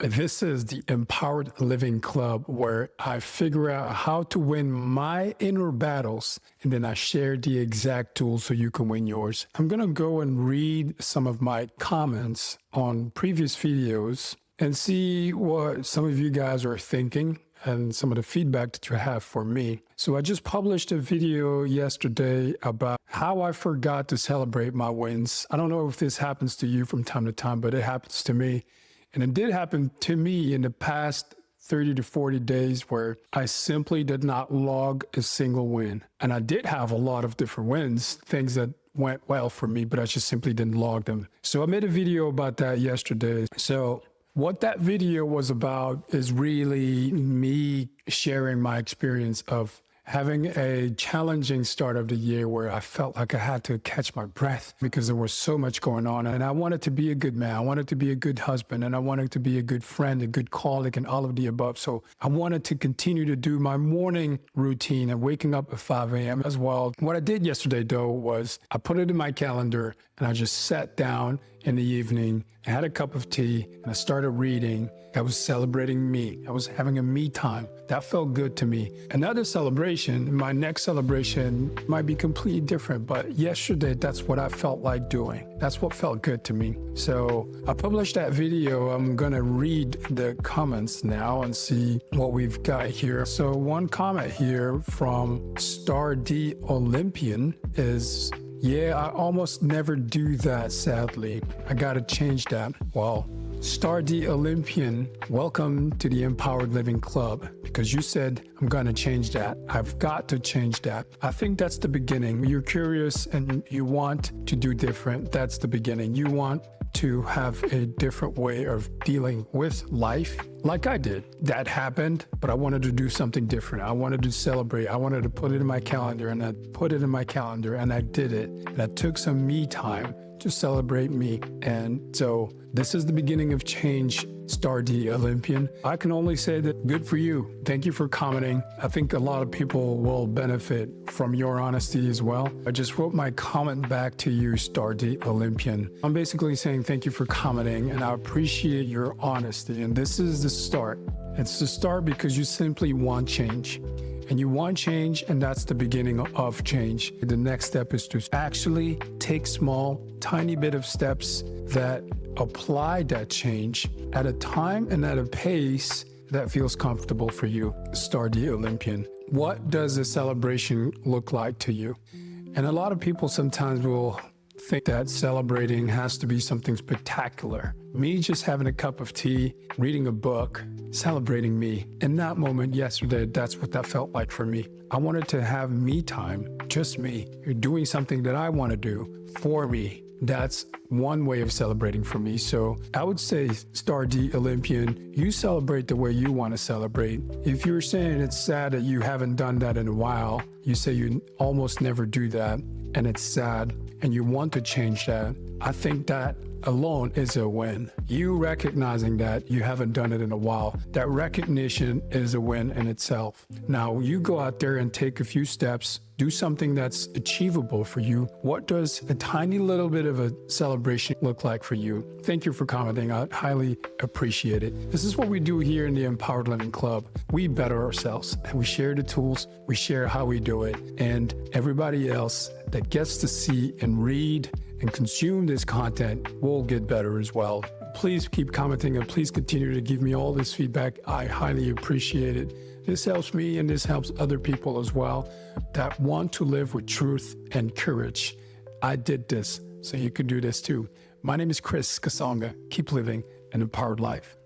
This is the Empowered Living Club, where I figure out how to win my inner battles, and then I share the exact tools so you can win yours. I'm going to go and read some of my comments on previous videos and see what some of you guys are thinking and some of the feedback that you have for me. So I just published a video yesterday about how I forgot to celebrate my wins. I don't know if this happens to you from time to time, but it happens to me. And it did happen to me in the past 30 to 40 days where I simply did not log a single win. And I did have a lot of different wins, things that went well for me, but I just simply didn't log them. So I made a video about that yesterday. So what that video was about is really me sharing my experience of having a challenging start of the year where I felt like I had to catch my breath because there was so much going on. And I wanted to be a good man. I wanted to be a good husband, and I wanted to be a good friend, a good colleague, and all of the above. So I wanted to continue to do my morning routine and waking up at 5 a.m. as well. What I did yesterday, though, was I put it in my calendar and I just sat down in the evening, I had a cup of tea, and I started reading. I was celebrating me. I was having a me time. That felt good to me. Another celebration, my next celebration might be completely different, but yesterday, that's what I felt like doing. That's what felt good to me. So I published that video. I'm gonna read the comments now and see what we've got here. So one comment here from Star D Olympian is, yeah, I almost never do that, sadly. I gotta change that. Well, Star D Olympian, welcome to the Empowered Living Club, because you said, I'm gonna change that. I've got to change that. I think that's the beginning. You're curious and you want to do different. That's the beginning. You want to have a different way of dealing with life, like I did. That happened, but I wanted to do something different. I wanted to celebrate. I wanted to put it in my calendar, and I put it in my calendar, and I did it. And I took some me time to celebrate me. And so this is the beginning of change, Star D Olympian. I can only say that good for you. Thank you for commenting. I think a lot of people will benefit from your honesty as well. I just wrote my comment back to you, Star D Olympian. I'm basically saying thank you for commenting, and I appreciate your honesty. And this is the start. It's the start because you simply want change. And you want change, and that's the beginning of change. The next step is to actually take small, tiny bit of steps that apply that change at a time and at a pace that feels comfortable for you. Star D Olympian. What does a celebration look like to you? And a lot of people sometimes will think that celebrating has to be something spectacular. Me just having a cup of tea, reading a book, celebrating me. In that moment yesterday, that's what that felt like for me. I wanted to have me time, just me. You're doing something that I want to do for me. That's one way of celebrating for me. So I would say, Star D Olympian, you celebrate the way you want to celebrate. If you're saying it's sad that you haven't done that in a while, you say you almost never do that, and it's sad, and you want to change that, I think that alone is a win. You recognizing that you haven't done it in a while, that recognition is a win in itself. Now you go out there and take a few steps, do something that's achievable for you. What does a tiny little bit of a celebration look like for you? Thank you for commenting. I highly appreciate it. This is what we do here in the Empowered Living Club. We better ourselves, and we share the tools, we share how we do it, and everybody else that gets to see and read and consume this content will get better as well. Please keep commenting, and please continue to give me all this feedback. I highly appreciate it. This helps me, and this helps other people as well that want to live with truth and courage. I did this, so you can do this too. My name is Chris Kasonga. Keep living an empowered life.